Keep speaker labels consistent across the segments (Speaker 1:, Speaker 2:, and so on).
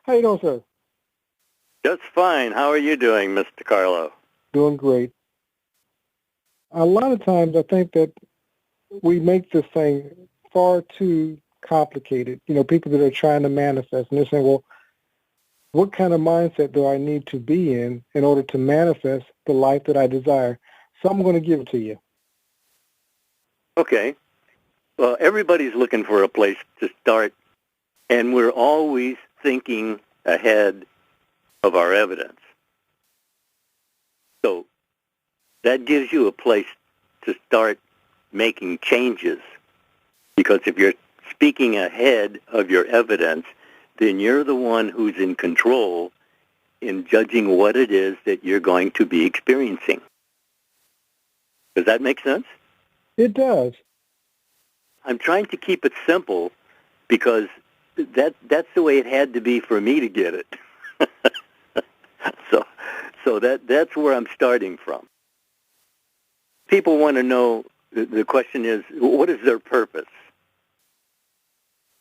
Speaker 1: How you doing, sir?
Speaker 2: Just fine. How are you doing, Mr. DeCarlo?
Speaker 1: Doing great. A lot of times I think that we make this thing far too complicated. You know, people that are trying to manifest, and they're saying, well, what kind of mindset do I need to be in order to manifest the life that I desire? So I'm going to give it to you.
Speaker 2: Okay. Well, everybody's looking for a place to start, and we're always thinking ahead of our evidence. So that gives you a place to start making changes, because if you're speaking ahead of your evidence, then you're the one who's in control in judging what it is that you're going to be experiencing. Does that make sense?
Speaker 1: It does.
Speaker 2: I'm trying to keep it simple because that's the way it had to be for me to get it. So that's where I'm starting from. People want to know, the question is, what is their purpose?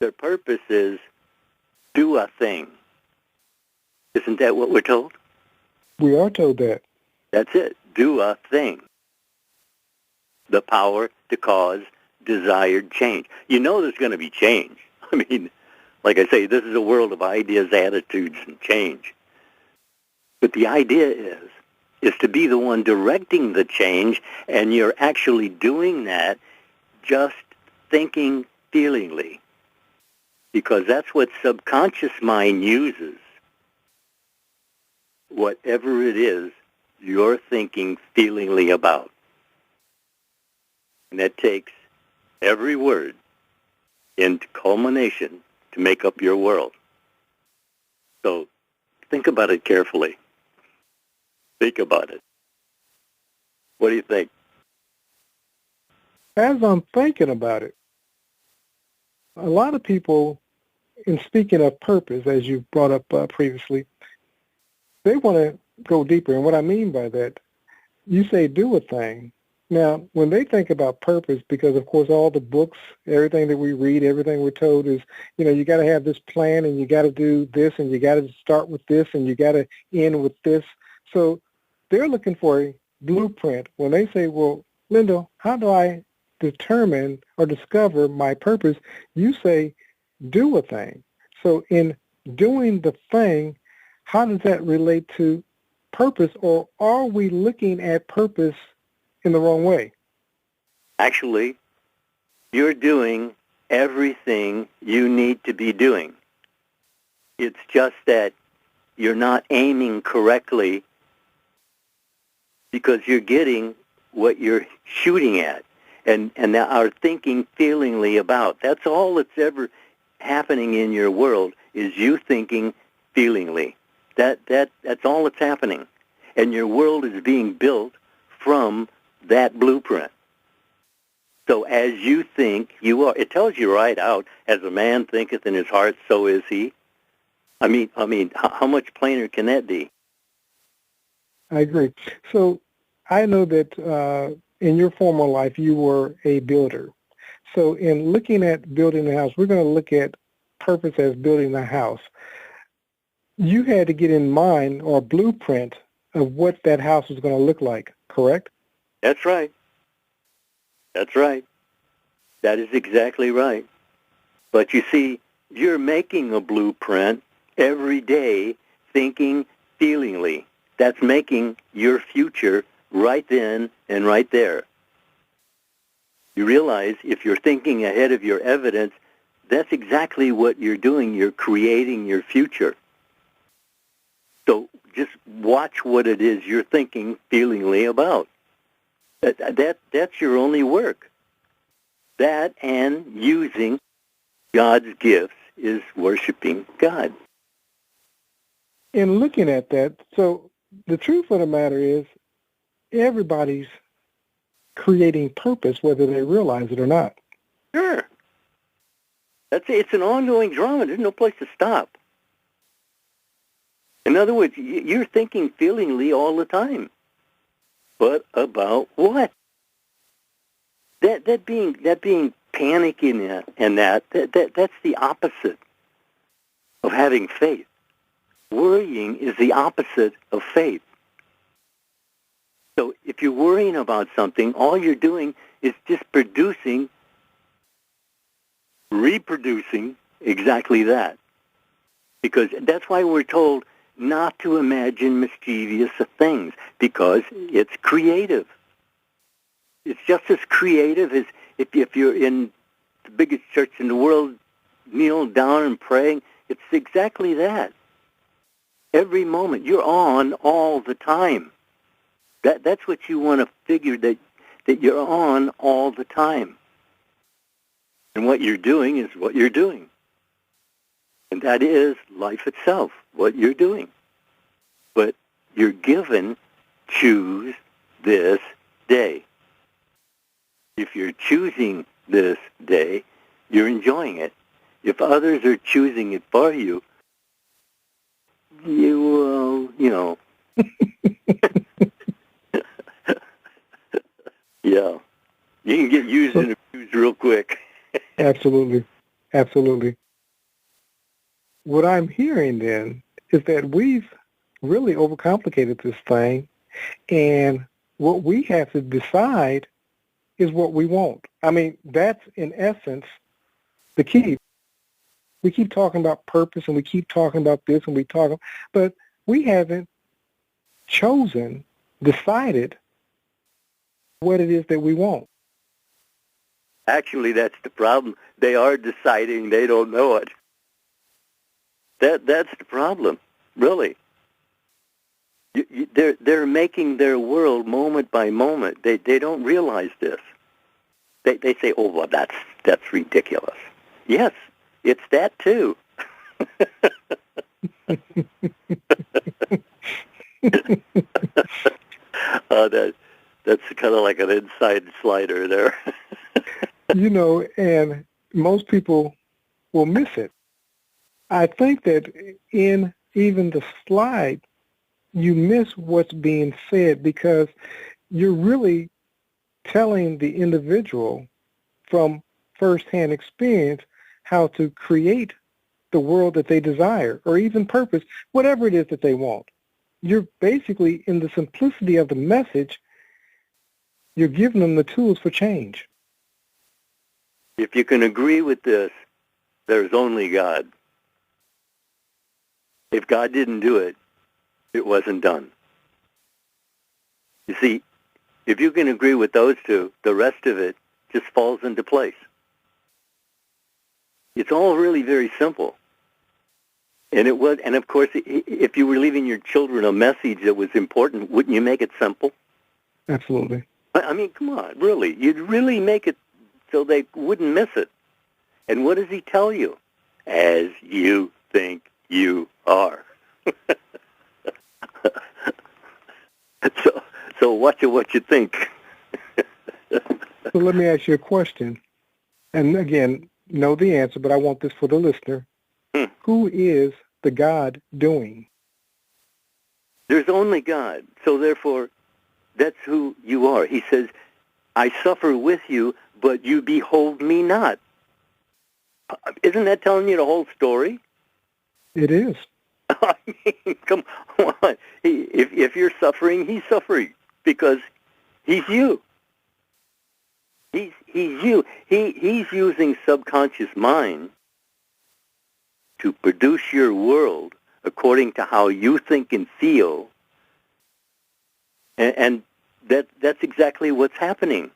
Speaker 2: Their purpose is do a thing. Isn't that what we're told?
Speaker 1: We are told that.
Speaker 2: That's it. Do a thing. The power to cause desired change. You know there's going to be change. I mean, like I say, this is a world of ideas, attitudes, and change. But the idea is to be the one directing the change, and you're actually doing that just thinking feelingly, because that's what subconscious mind uses. Whatever it is you're thinking feelingly about. And that takes every word into culmination to make up your world. So think about it carefully. Think about it. What do you think?
Speaker 1: As I'm thinking about it, a lot of people, in speaking of purpose, as you brought up previously, they want to go deeper. And what I mean by that, you say do a thing. Now, when they think about purpose, because, of course, all the books, everything that we read, everything we're told is, you know, you got to have this plan, and you got to do this, and you got to start with this, and you got to end with this. So they're looking for a blueprint. When they say, well, Lindell, how do I determine or discover my purpose? You say do a thing. So in doing the thing, how does that relate to purpose, or are we looking at purpose in the wrong way?
Speaker 2: Actually, you're doing everything you need to be doing. It's just that you're not aiming correctly because you're getting what you're shooting at and are thinking feelingly about. That's all that's ever happening in your world is you thinking feelingly. That's all that's happening. And your world is being built from that blueprint. So as you think, you are. It tells you right out, as a man thinketh in his heart, so is he. I mean, how much plainer can that be?
Speaker 1: I agree. So I know that in your former life you were a builder. So in looking at building a house, we're going to look at purpose as building a house. You had to get in mind or blueprint of what that house was going to look like, correct?
Speaker 2: That's right. That's right. That is exactly right. But you see, you're making a blueprint every day, thinking feelingly. That's making your future right then and right there. You realize if you're thinking ahead of your evidence, that's exactly what you're doing. You're creating your future. So just watch what it is you're thinking feelingly about. That's your only work. That and using God's gifts is worshiping God.
Speaker 1: In looking at that, so the truth of the matter is everybody's creating purpose, whether they realize it or not.
Speaker 2: Sure. It's an ongoing drama. There's no place to stop. In other words, you're thinking feelingly all the time. But about what? That being panicking and that's the opposite of having faith. Worrying is the opposite of faith. So if you're worrying about something, all you're doing is just reproducing exactly that. Because that's why we're told not to imagine mischievous things, because it's creative. It's just as creative as if you're in the biggest church in the world, kneel down and praying. It's exactly that. Every moment. You're on all the time. That's what you want to figure, that you're on all the time. And what you're doing is what you're doing. And that is life itself, what you're doing. But you're given, choose this day. If you're choosing this day, you're enjoying it. If others are choosing it for you, you will, yeah. You can get used and abused real quick.
Speaker 1: Absolutely. Absolutely. What I'm hearing then is that we've really overcomplicated this thing, and what we have to decide is what we want. I mean, that's in essence the key. We keep talking about purpose, and we keep talking about this, and but we haven't decided what it is that we want.
Speaker 2: Actually, that's the problem. They are deciding, they don't know it. That's the problem, really. They're making their world moment by moment. They don't realize this. They say, "Oh, well, that's ridiculous." Yes, it's that too. That's kind of like an inside slider there.
Speaker 1: And most people will miss it. I think that in even the slide, you miss what's being said, because you're really telling the individual from firsthand experience how to create the world that they desire, or even purpose, whatever it is that they want. You're basically, in the simplicity of the message, you're giving them the tools for change.
Speaker 2: If you can agree with this, there's only God. If God didn't do it, it wasn't done. You see, if you can agree with those two, the rest of it just falls into place. It's all really very simple. And of course, if you were leaving your children a message that was important, wouldn't you make it simple?
Speaker 1: Absolutely.
Speaker 2: I mean, come on, really. You'd really make it so they wouldn't miss it. And what does he tell you? As you think you are. So watch what you think.
Speaker 1: So let me ask you a question. And again, know the answer, but I want this for the listener. Who is the God doing?
Speaker 2: There's only God. So therefore, that's who you are. He says, I suffer with you, but you behold me not. Isn't that telling you the whole story?
Speaker 1: It is.
Speaker 2: I mean, come on. If you're suffering, he's suffering because he's you. He's you. He's using subconscious mind to produce your world according to how you think and feel, and that's exactly what's happening.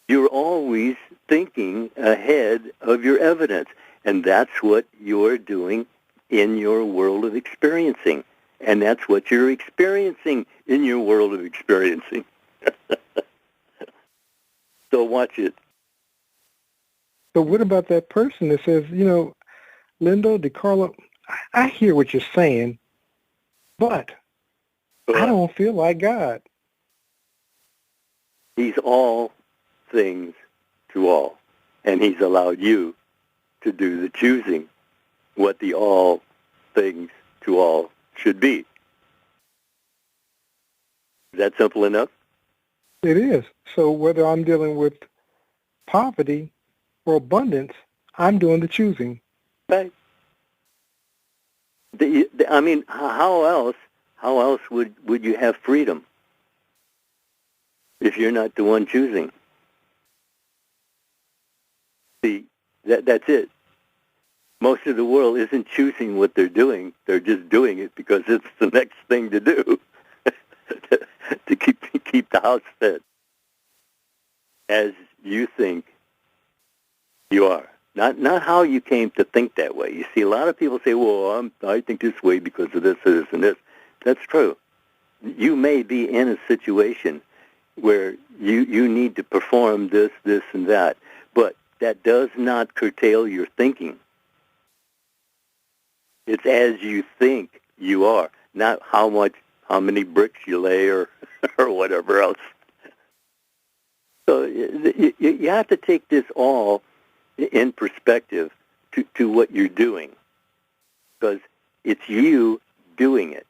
Speaker 2: You're always thinking ahead of your evidence, and that's what you're doing in your world of experiencing, and that's what you're experiencing in your world of experiencing. So watch it.
Speaker 1: So what about that person that says, Lindell, DeCarlo, I hear what you're saying, but I don't feel like God.
Speaker 2: He's all things to all, and he's allowed you to do the choosing, what the all things to all should be. Is that simple enough?
Speaker 1: It is. So whether I'm dealing with poverty or abundance, I'm doing the choosing.
Speaker 2: Right. I mean, how else would you have freedom if you're not the one choosing? See, that's it. Most of the world isn't choosing what they're doing. They're just doing it because it's the next thing to do to keep the house fed as you think you are. Not how you came to think that way. You see, a lot of people say, well, I think this way because of this, and this. That's true. You may be in a situation where you need to perform this, and that, but that does not curtail your thinking. It's as you think you are, not how many bricks you lay or whatever else. So you have to take this all in perspective to what you're doing, because it's you doing it.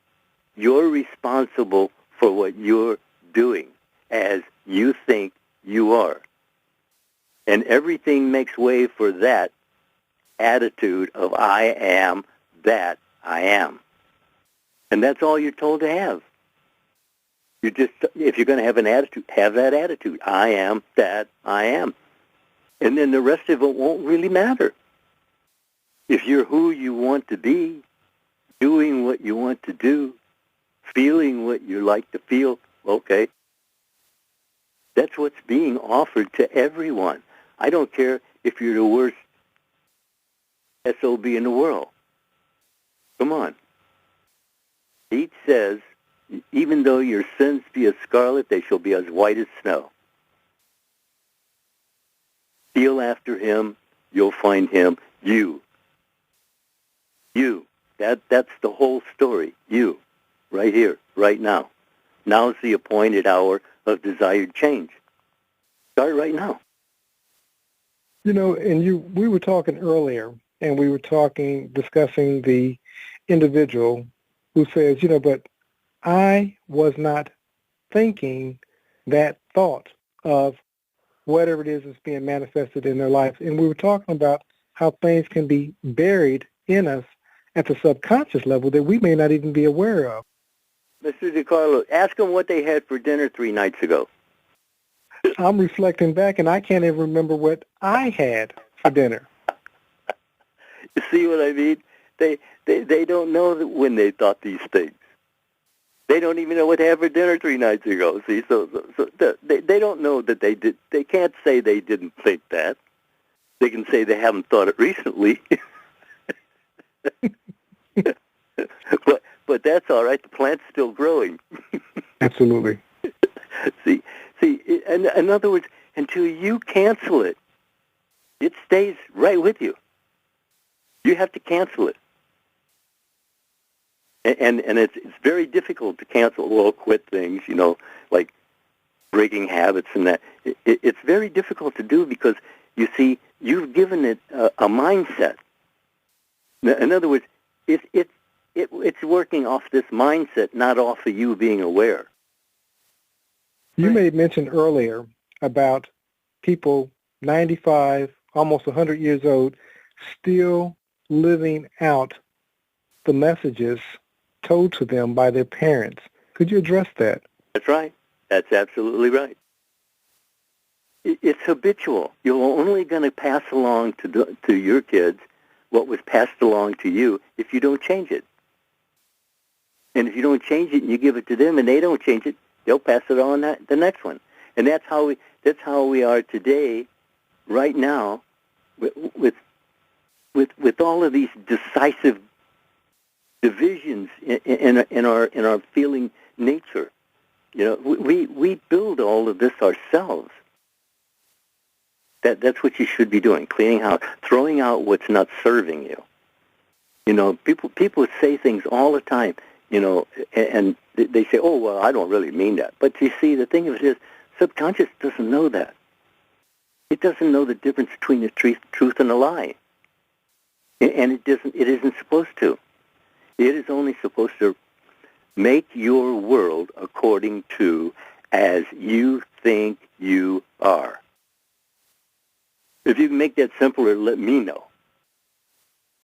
Speaker 2: You're responsible for what you're doing as you think you are. And everything makes way for that attitude of I am that I am. And that's all you're told to have. If you're going to have an attitude, have that attitude. I am that I am. And then the rest of it won't really matter. If you're who you want to be, doing what you want to do, feeling what you like to feel, okay. That's what's being offered to everyone. I don't care if you're the worst SOB in the world. Come on. He says, even though your sins be as scarlet, they shall be as white as snow. Feel after him, you'll find him. You. That's the whole story. You. Right here, right now. Now's the appointed hour of desired change. Start right now.
Speaker 1: And we were talking earlier, and we were discussing the individual who says, but I was not thinking that thought of whatever it is that's being manifested in their life. And we were talking about how things can be buried in us at the subconscious level that we may not even be aware of.
Speaker 2: Mr. DeCarlo, ask them what they had for dinner 3 nights ago.
Speaker 1: I'm reflecting back, and I can't even remember what I had for dinner.
Speaker 2: You see what I mean? They don't know that when they thought these things. They don't even know what they had for dinner 3 nights ago. See, so they don't know that they did. They can't say they didn't think that. They can say they haven't thought it recently. But that's all right. The plant's still growing.
Speaker 1: Absolutely.
Speaker 2: See, in other words, until you cancel it, it stays right with you. You have to cancel it. And it's very difficult to cancel or quit things, like breaking habits and that. It's very difficult to do because, you see, you've given it a mindset. In other words, it's working off this mindset, not off of you being aware.
Speaker 1: You made mention earlier about people 95, almost 100 years old, still living out the messages told to them by their parents. Could you address that?
Speaker 2: That's right. That's absolutely right. It's habitual. You're only going to pass along to your kids what was passed along to you if you don't change it. And if you don't change it and you give it to them and they don't change it, they'll pass it on the next one. And that's how we are today, right now, with all of these decisive divisions in our feeling nature. We build all of this ourselves. That's what you should be doing, cleaning out, throwing out what's not serving you. People say things all the time, and they say, oh, well, I don't really mean that. But you see, the thing of it is, subconscious doesn't know that. It doesn't know the difference between the truth and a lie. And it isn't supposed to. It is only supposed to make your world according to as you think you are. If you can make that simpler, let me know.